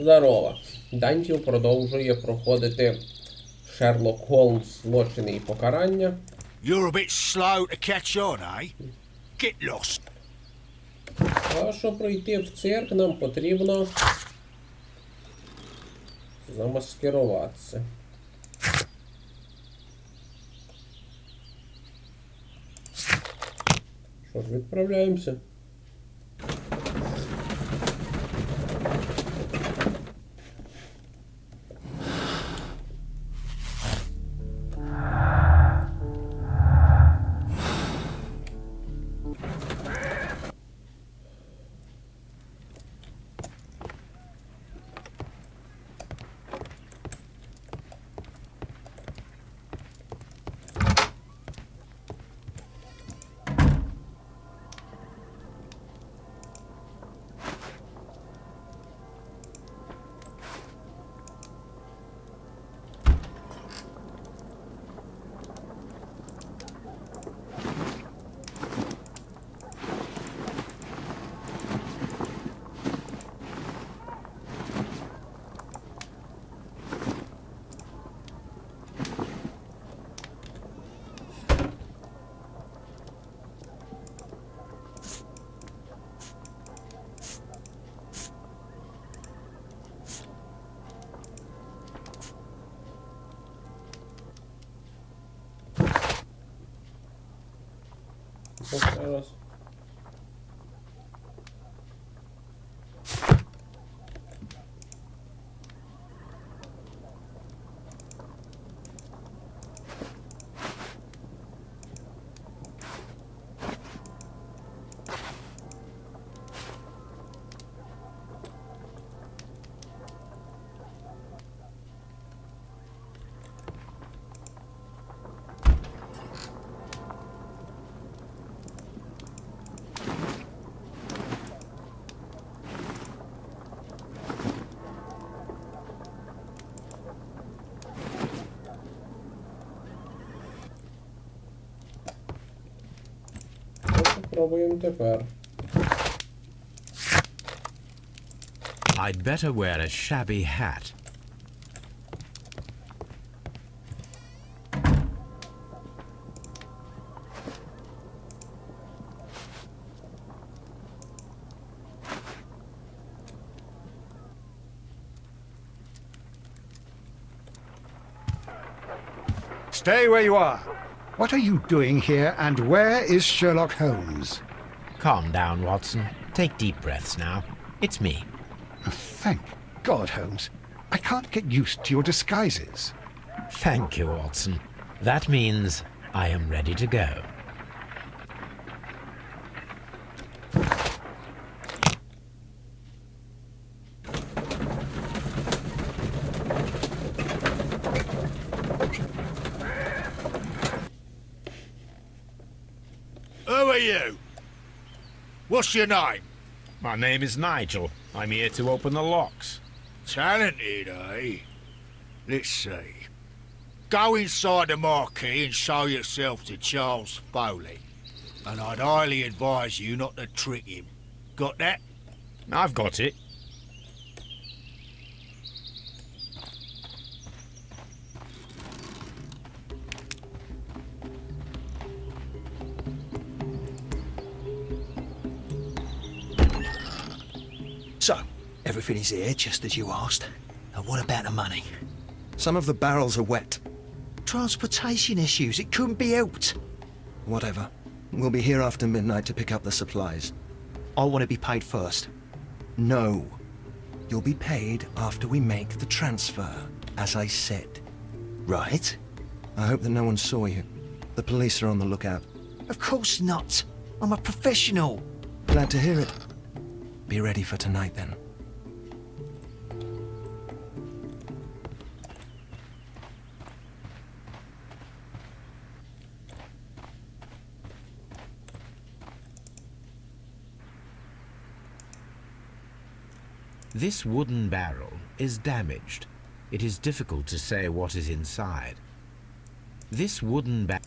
Здорово. Дантів продовжує проходити Шерлок Холмс «Злочини і покарання». You're a bit slow to catch on, eh? Get lost. А щоб пройти в цирк, нам потрібно замаскируватися. Що ж, відправляємося. Зараз. Пробуємо тепер. I'd better wear a shabby hat. Stay where you are. What are you doing here, and where is Sherlock Holmes? Calm down, Watson. Take deep breaths now. It's me. Oh, thank God, Holmes. I can't get used to your disguises. Thank you, Watson. That means I am ready to go. Who are you? What's your name? My name is Nigel. I'm here to open the locks. Talented, eh? Let's see. Go inside the marquee and show yourself to Charles Foley. And I'd highly advise you not to trick him. Got that? I've got it. So, everything is here, just as you asked. And what about the money? Some of the barrels are wet. Transportation issues, it couldn't be helped. Whatever. We'll be here after midnight to pick up the supplies. I want to be paid first. No. You'll be paid after we make the transfer, as I said. Right? I hope that no one saw you. The police are on the lookout. Of course not. I'm a professional. Glad to hear it. Be ready for tonight, then. This wooden barrel is damaged. It is difficult to say what is inside. This wooden barrel...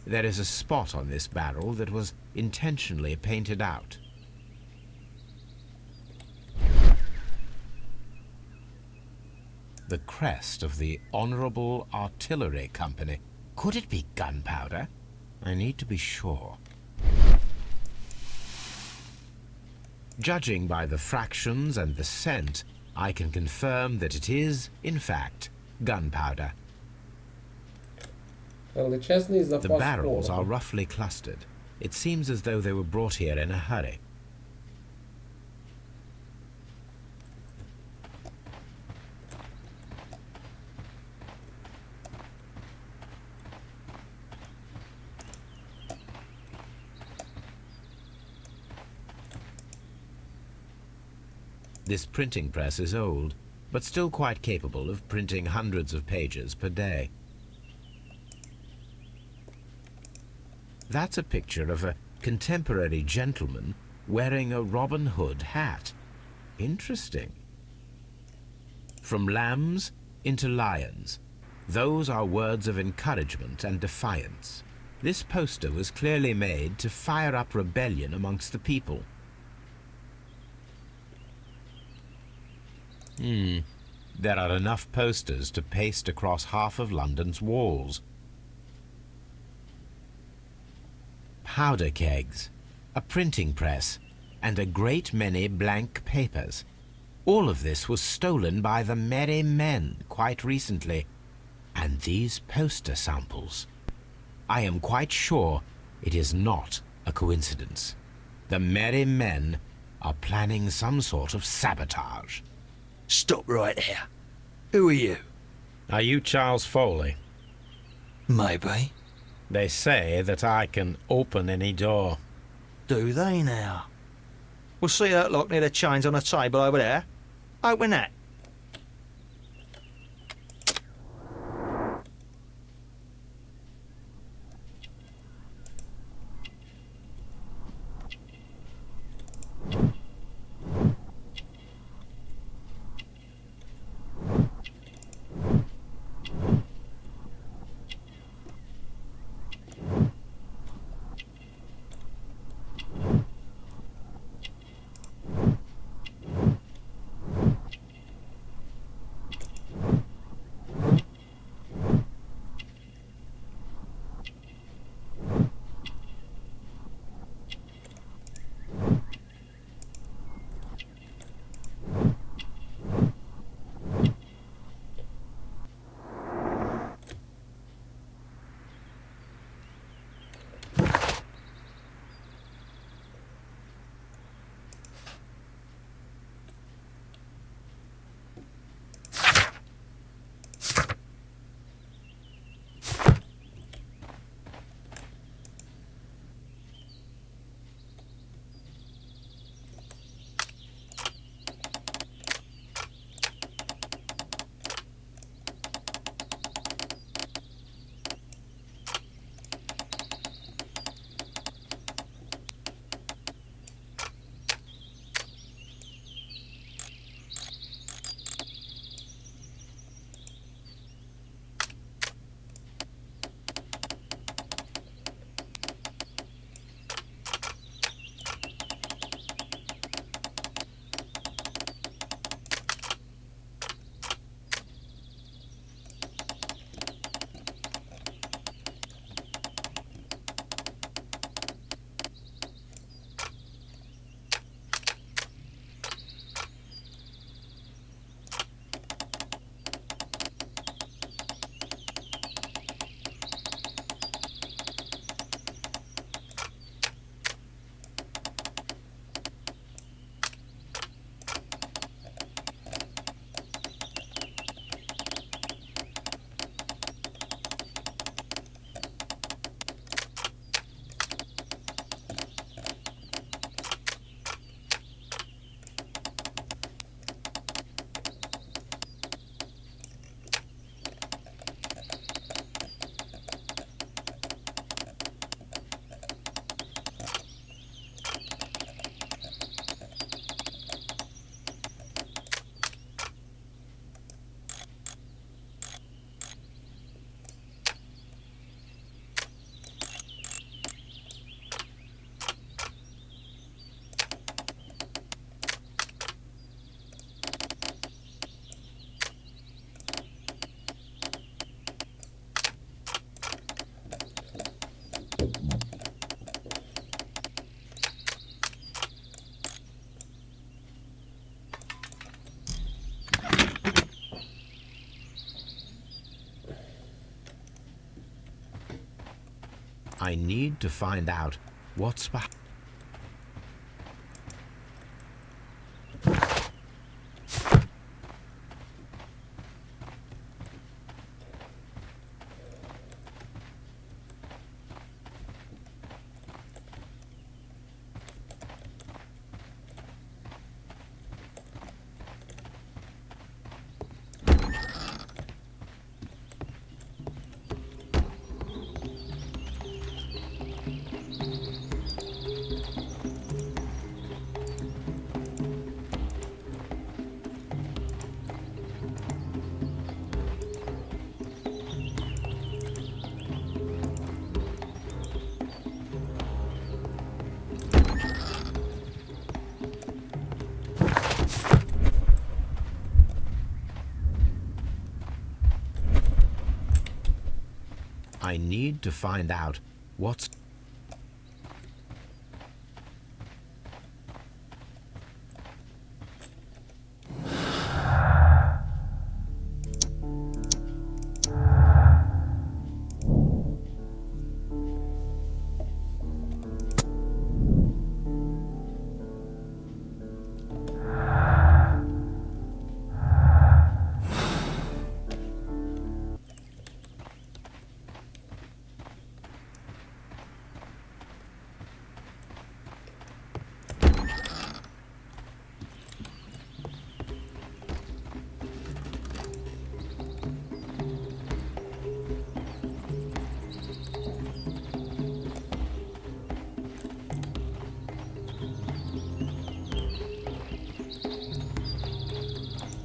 There is a spot on this barrel that was intentionally painted out. the crest of the Honorable Artillery Company. Could it be gunpowder? I need to be sure. Judging by the fractions and the scent, I can confirm that it is, in fact, gunpowder. Величезний The запас barrels are пороху. roughly clustered. It seems as though they were brought here in a hurry. This printing press is old, but still quite capable of printing hundreds of pages per day. That's a picture of a contemporary gentleman wearing a Robin Hood hat. Interesting. From lambs into lions. Those are words of encouragement and defiance. This poster was clearly made to fire up rebellion amongst the people. There are enough posters to paste across half of London's walls. Powder kegs, a printing press, and a great many blank papers. All of this was stolen by the Merry Men quite recently. And these poster samples. I am quite sure it is not a coincidence. The Merry Men are planning some sort of sabotage. Stop right there. Who are you? Are you Charles Foley? Maybe. They say that I can open any door. Do they now? We'll see that lock near the chains on the table over there. Open that. I need to find out what's behind. I need to find out what's...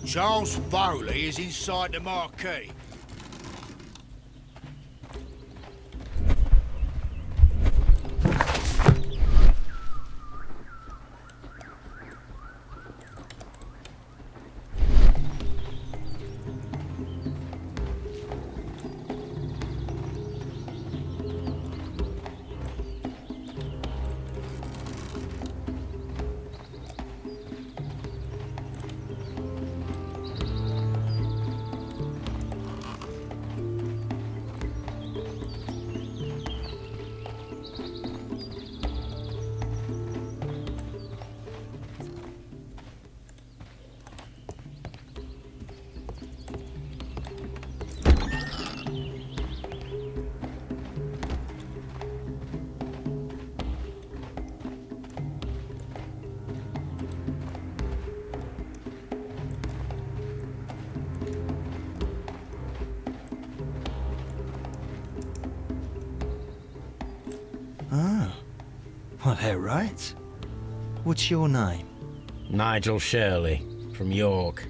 Charles Foley is inside the marquee. Well, they're right. What's your name? Nigel Shirley, from York.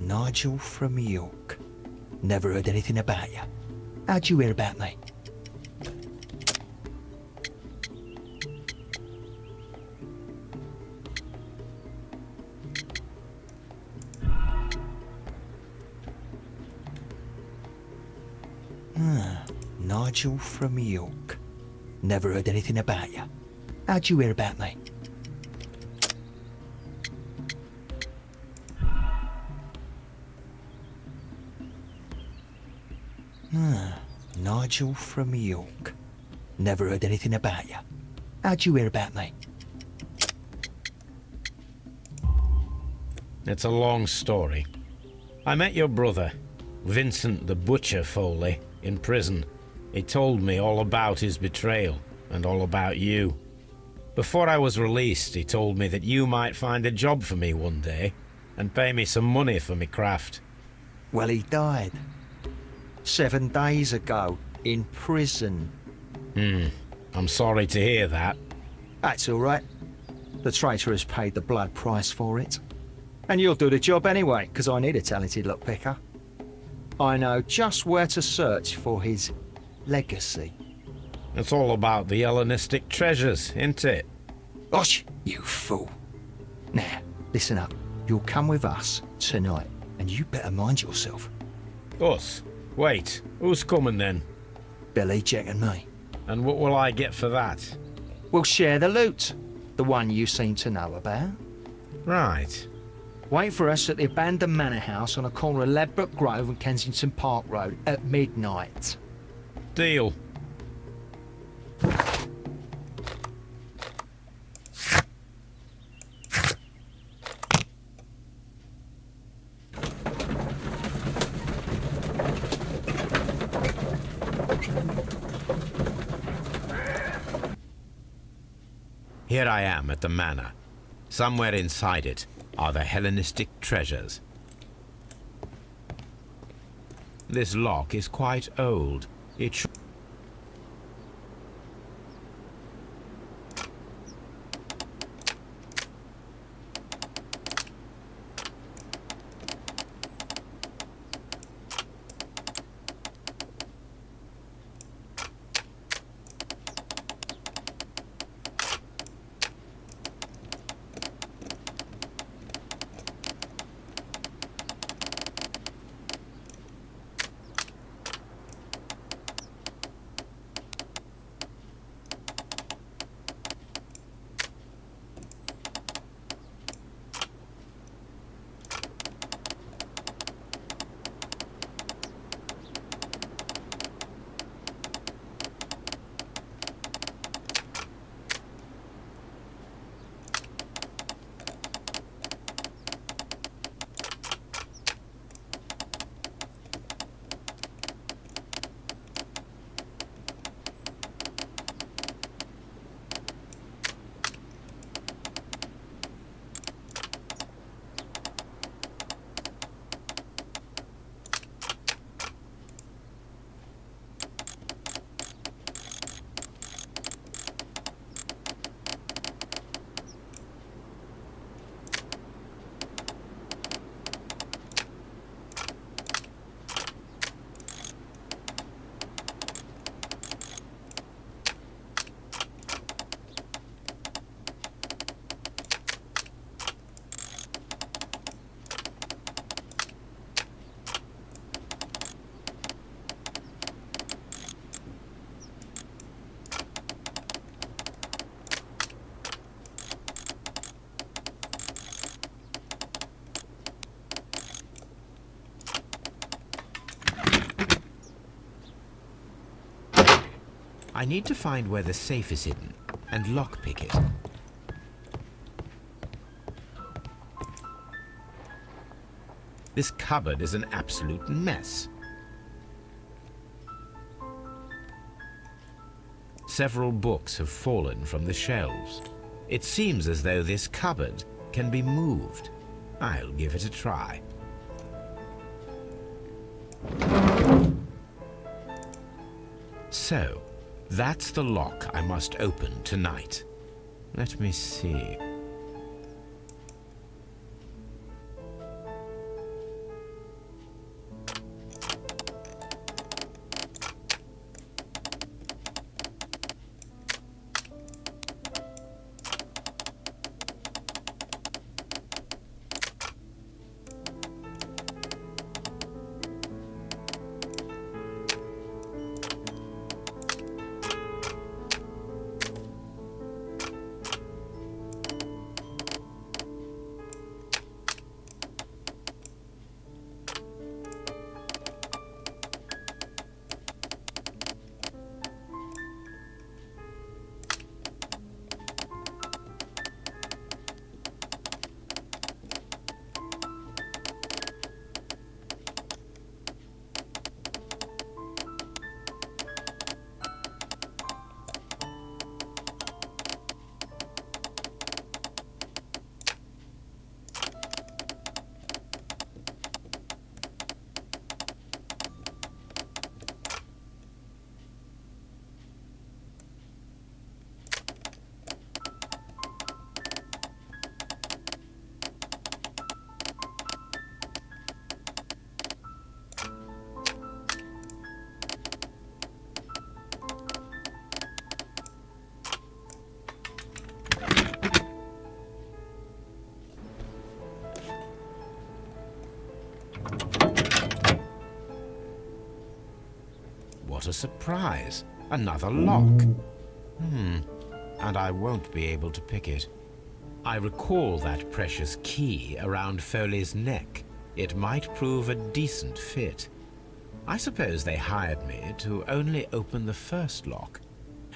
Nigel from York. Never heard anything about you. How'd you hear about me? Nigel from York. Never heard anything about you. How'd you hear about me? Nigel from York. Never heard anything about you. How'd you hear about me? It's a long story. I met your brother, Vincent the Butcher Foley, in prison. He told me all about his betrayal and all about you. Before I was released, he told me that you might find a job for me one day and pay me some money for me craft. Well, he died 7 days ago in prison. I'm sorry to hear that. That's all right. The traitor has paid the blood price for it. And you'll do the job anyway, because I need a talented lockpicker. I know just where to search for his legacy. It's all about the Hellenistic treasures, isn't it? Osh, you fool. Now, listen up. You'll come with us tonight, and you better mind yourself. Us? Wait, who's coming then? Billy, Jack and me. And what will I get for that? We'll share the loot. The one you seem to know about. Right. Wait for us at the abandoned manor house on the corner of Ladbroke Grove and Kensington Park Road at midnight. Deal. Here I am at the manor. Somewhere inside it are the Hellenistic treasures. This lock is quite old. It should... I need to find where the safe is hidden and lockpick it. This cupboard is an absolute mess. Several books have fallen from the shelves. It seems as though this cupboard can be moved. I'll give it a try. So, that's the lock I must open tonight. Let me see. What a surprise! Another lock. And I won't be able to pick it. I recall that precious key around Foley's neck. It might prove a decent fit. I suppose they hired me to only open the first lock.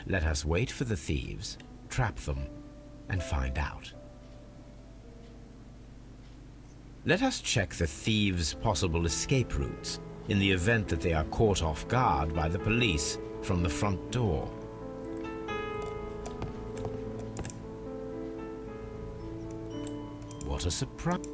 Let us wait for the thieves, trap them, and find out. Let us check the thieves' possible escape routes in the event that they are caught off guard by the police from the front door. What a surprise.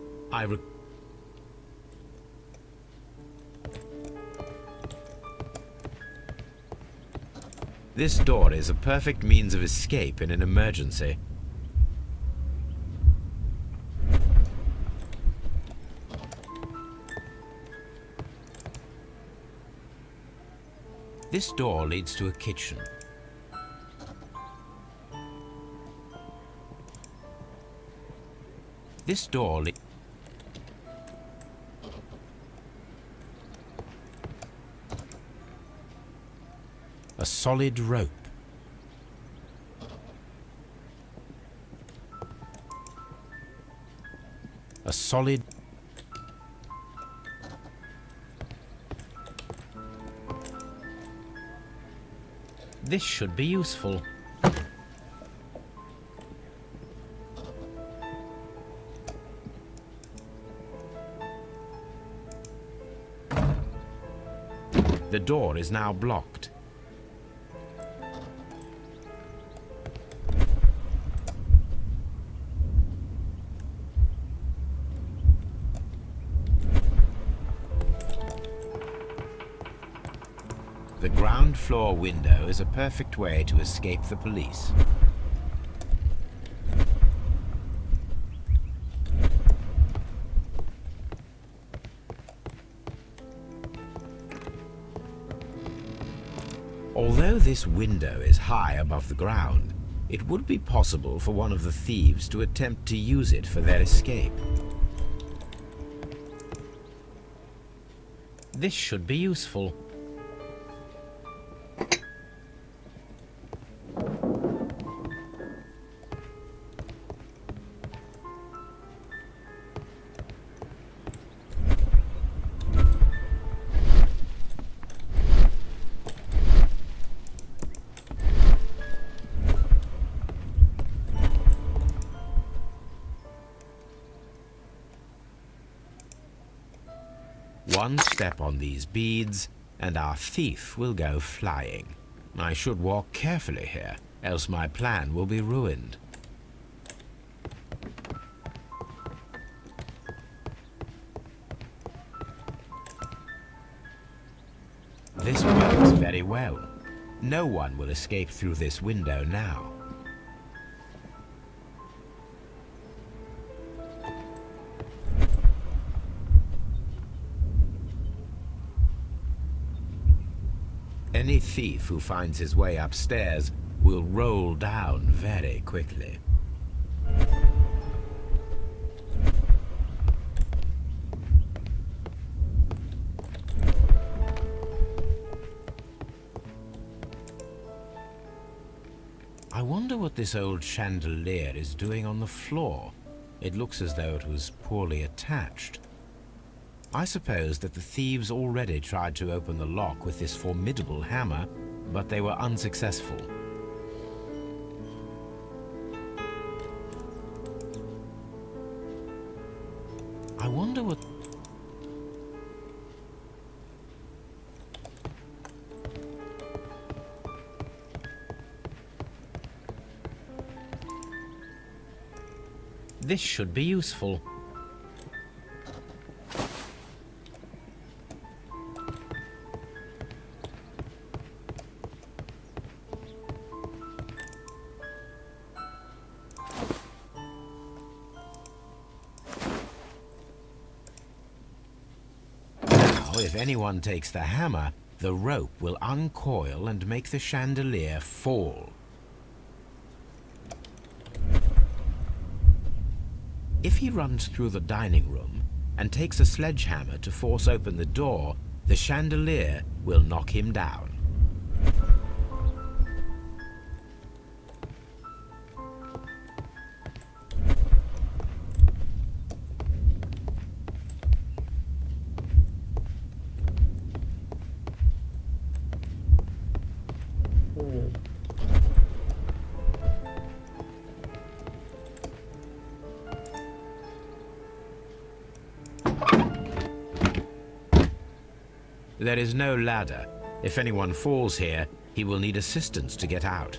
This door is a perfect means of escape in an emergency. This door leads to a kitchen. This door leads... A solid rope. A solid... This should be useful. The door is now blocked. The ground floor window is a perfect way to escape the police. Although this window is high above the ground, it would be possible for one of the thieves to attempt to use it for their escape. This should be useful. One step on these beads, and our thief will go flying. I should walk carefully here, else my plan will be ruined. This works very well. No one will escape through this window now. Any thief who finds his way upstairs will roll down very quickly. I wonder what this old chandelier is doing on the floor. It looks as though it was poorly attached. I suppose that the thieves already tried to open the lock with this formidable hammer, but they were unsuccessful. I wonder what... This should be useful. If anyone takes the hammer, the rope will uncoil and make the chandelier fall. If he runs through the dining room and takes a sledgehammer to force open the door, the chandelier will knock him down. There is no ladder. If anyone falls here, he will need assistance to get out.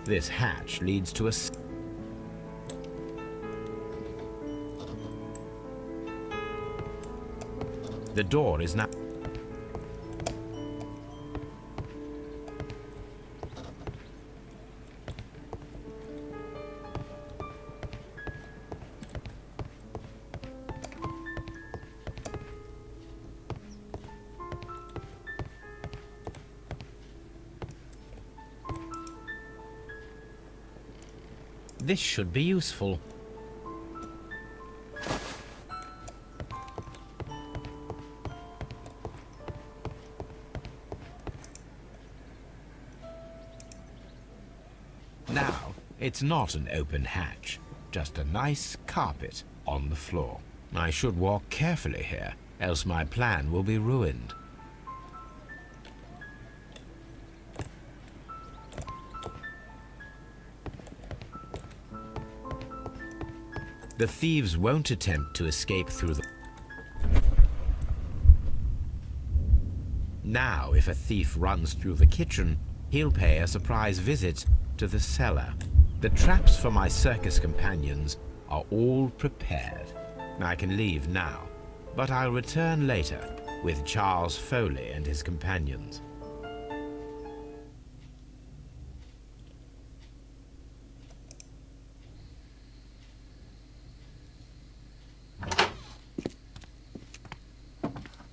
This hatch leads to a... The door is now... This should be useful. Now, it's not an open hatch, just a nice carpet on the floor. I should walk carefully here, else my plan will be ruined. The thieves won't attempt to escape through the... Now, if a thief runs through the kitchen, he'll pay a surprise visit to the cellar. The traps for my circus companions are all prepared. I can leave now, but I'll return later with Charles Foley and his companions.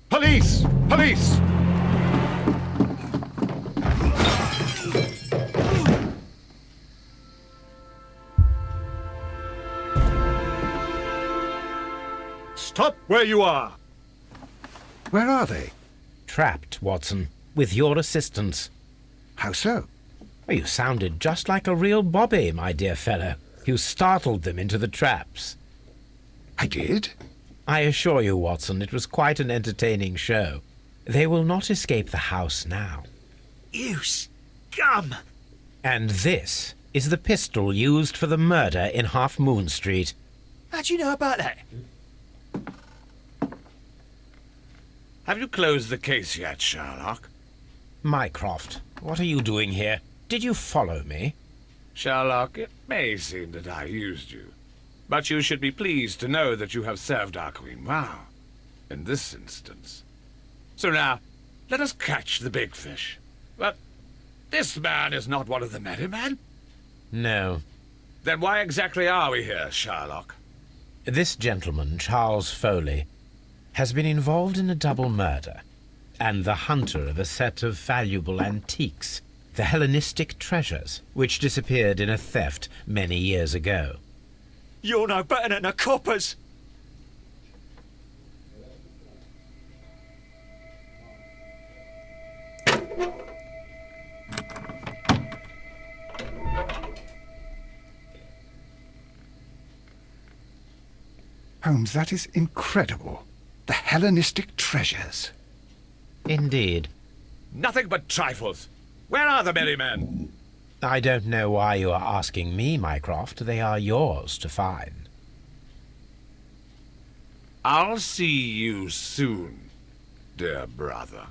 Police! Police! Stop where you are! Where are they? Trapped, Watson, with your assistance. How so? You sounded just like a real bobby, my dear fellow. You startled them into the traps. I did? I assure you, Watson, it was quite an entertaining show. They will not escape the house now. You scum! And this is the pistol used for the murder in Half Moon Street. How do you know about that? Have you closed the case yet, Sherlock? Mycroft, what are you doing here? Did you follow me? Sherlock, it may seem that I used you, but you should be pleased to know that you have served our Queen well, in this instance. So now, let us catch the big fish. But this man is not one of the merry men? No. Then why exactly are we here, Sherlock? This gentleman, Charles Foley, has been involved in a double murder, and the hunter of a set of valuable antiques, the Hellenistic treasures, which disappeared in a theft many years ago. You're no better than the coppers! Holmes, that is incredible. The Hellenistic treasures. Indeed. Nothing but trifles. Where are the merry men? I don't know why you are asking me, Mycroft. They are yours to find. I'll see you soon, dear brother.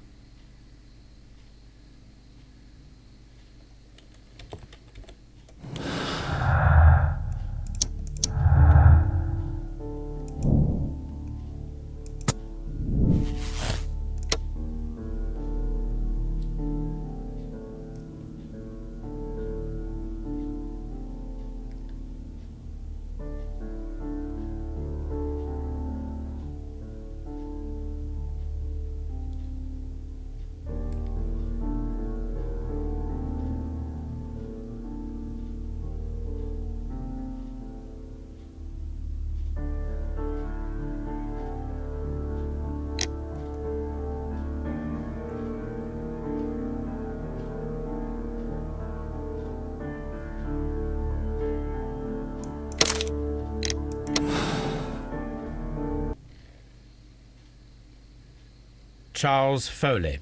Charles Foley,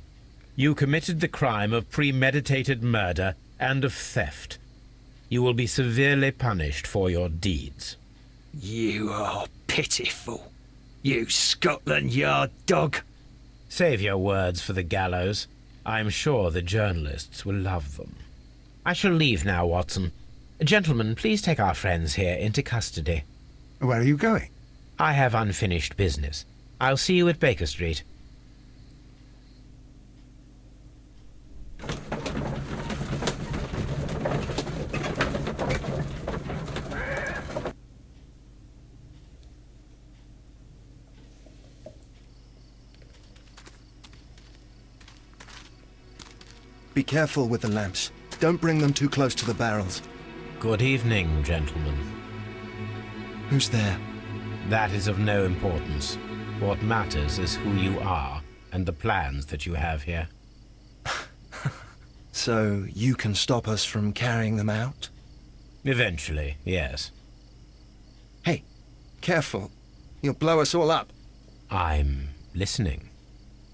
you committed the crime of premeditated murder and of theft. You will be severely punished for your deeds. You are pitiful, you Scotland Yard dog. Save your words for the gallows. I'm sure the journalists will love them. I shall leave now, Watson. Gentlemen, please take our friends here into custody. Where are you going? I have unfinished business. I'll see you at Baker Street. Be careful with the lamps. Don't bring them too close to the barrels. Good evening, gentlemen. Who's there? That is of no importance. What matters is who you are and the plans that you have here. So you can stop us from carrying them out? Eventually, yes. Hey, careful. You'll blow us all up. I'm listening.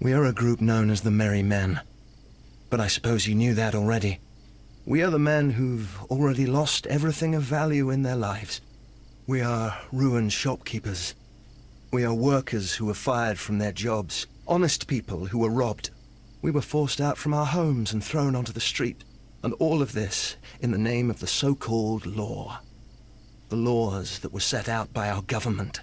We are a group known as the Merry Men. But I suppose you knew that already. We are the men who've already lost everything of value in their lives. We are ruined shopkeepers. We are workers who were fired from their jobs. Honest people who were robbed. We were forced out from our homes and thrown onto the street. And all of this in the name of the so-called law. The laws that were set out by our government.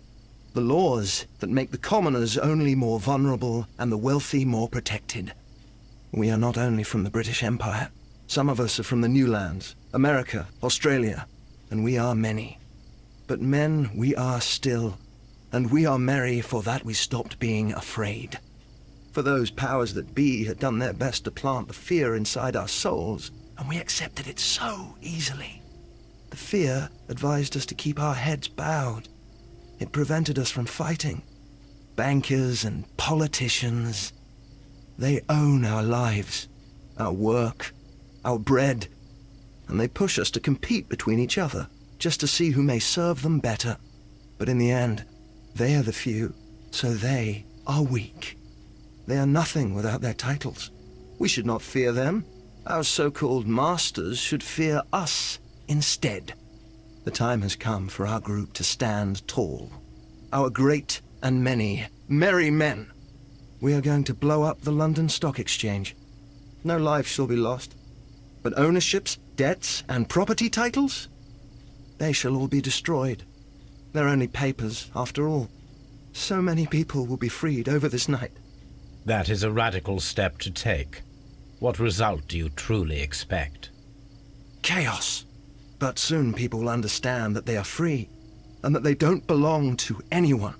The laws that make the commoners only more vulnerable and the wealthy more protected. We are not only from the British Empire. Some of us are from the New Lands, America, Australia, and we are many. But men we are still, and we are merry for that we stopped being afraid. For those powers that be had done their best to plant the fear inside our souls, and we accepted it so easily. The fear advised us to keep our heads bowed. It prevented us from fighting. Bankers and politicians, they own our lives, our work, our bread, and they push us to compete between each other, just to see who may serve them better. But in the end, they are the few, so they are weak. They are nothing without their titles. We should not fear them. Our so-called masters should fear us instead. The time has come for our group to stand tall. Our great and many merry men. We are going to blow up the London Stock Exchange. No life shall be lost. But ownerships, debts, and property titles? They shall all be destroyed. They're only papers, after all. So many people will be freed over this night. That is a radical step to take. What result do you truly expect? Chaos. But soon people will understand that they are free, and that they don't belong to anyone.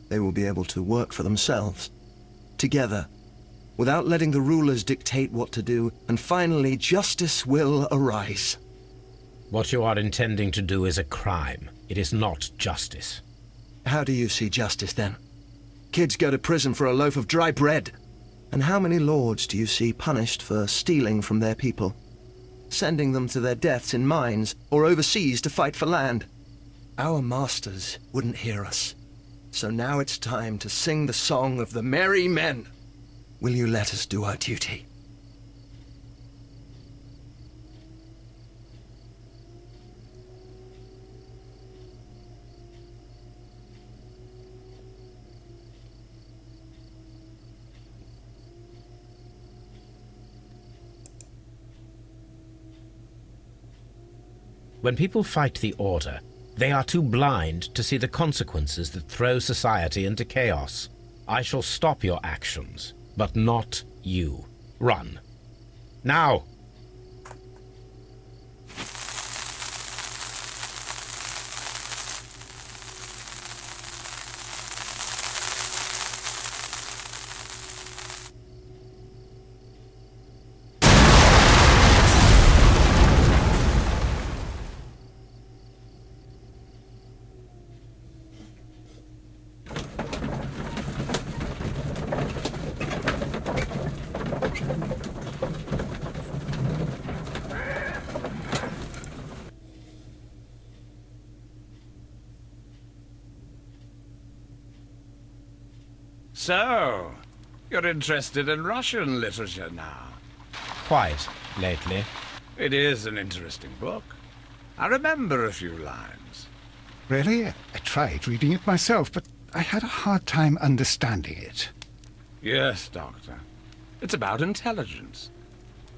They will be able to work for themselves, together, without letting the rulers dictate what to do, and finally justice will arise. What you are intending to do is a crime. It is not justice. How do you see justice, then? Kids go to prison for a loaf of dry bread. And how many lords do you see punished for stealing from their people? Sending them to their deaths in mines or overseas to fight for land? Our masters wouldn't hear us. So now it's time to sing the song of the merry men. Will you let us do our duty? When people fight the Order, they are too blind to see the consequences that throw society into chaos. I shall stop your actions, but not you. Run. Now! So, you're interested in Russian literature now? Quite, lately. It is an interesting book. I remember a few lines. Really? I tried reading it myself, but I had a hard time understanding it. Yes, Doctor. It's about intelligence.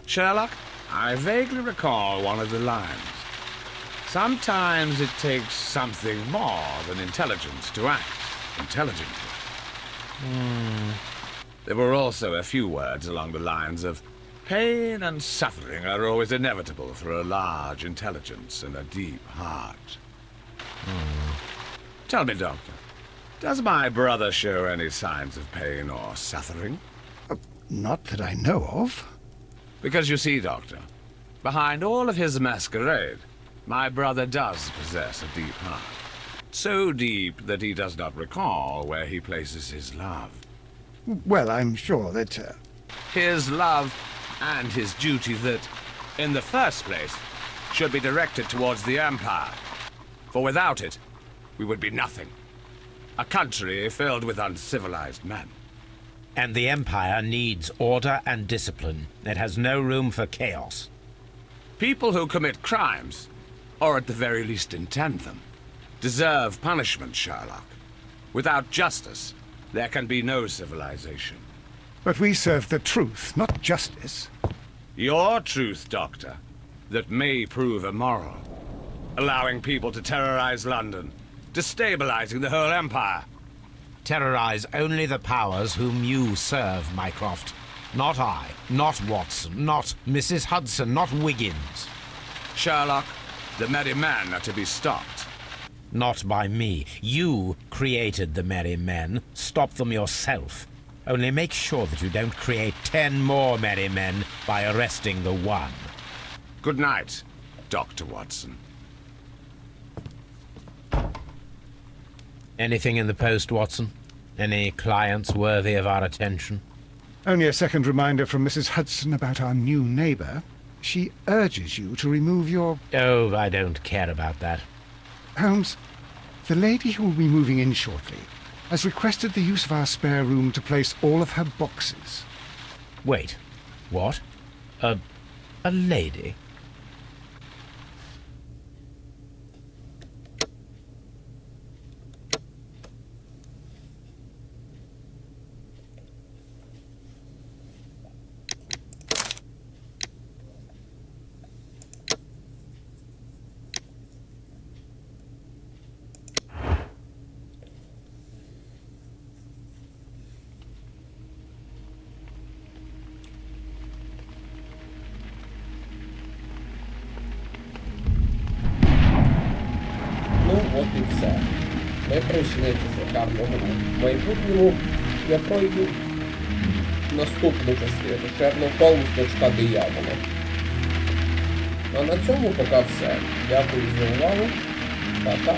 Sherlock, I vaguely recall one of the lines. Sometimes it takes something more than intelligence to act intelligently. There were also a few words along the lines of, pain and suffering are always inevitable for a large intelligence and a deep heart. Tell me, Doctor, does my brother show any signs of pain or suffering? Not that I know of. Because you see, Doctor, behind all of his masquerade, my brother does possess a deep heart. So deep that he does not recall where he places his love. Well, I'm sure that... His love and his duty that, in the first place, should be directed towards the Empire. For without it, we would be nothing. A country filled with uncivilized men. And the Empire needs order and discipline. It has no room for chaos. People who commit crimes, or at the very least intend them, deserve punishment, Sherlock. Without justice, there can be no civilization. But we serve the truth, not justice. Your truth, Doctor, that may prove immoral. Allowing people to terrorize London, destabilizing the whole empire. Terrorize only the powers whom you serve, Mycroft. Not I, not Watson, not Mrs. Hudson, not Wiggins. Sherlock, the merry men are to be stopped. Not by me. You created the merry men. Stop them yourself. Only make sure that you don't create 10 more merry men by arresting the one. Good night, Dr. Watson. Anything in the post, Watson? Any clients worthy of our attention? Only a second reminder from Mrs. Hudson about our new neighbor. She urges you to remove your... Oh, I don't care about that. Holmes, the lady who will be moving in shortly has requested the use of our spare room to place all of her boxes. Wait. What? A lady? От і все. Ми пройшли цю шикарну гру. В майбутньому я пройду наступну частину. Шерлок Холмс, дочка диявола. А на цьому поки все. Дякую за увагу. Пока.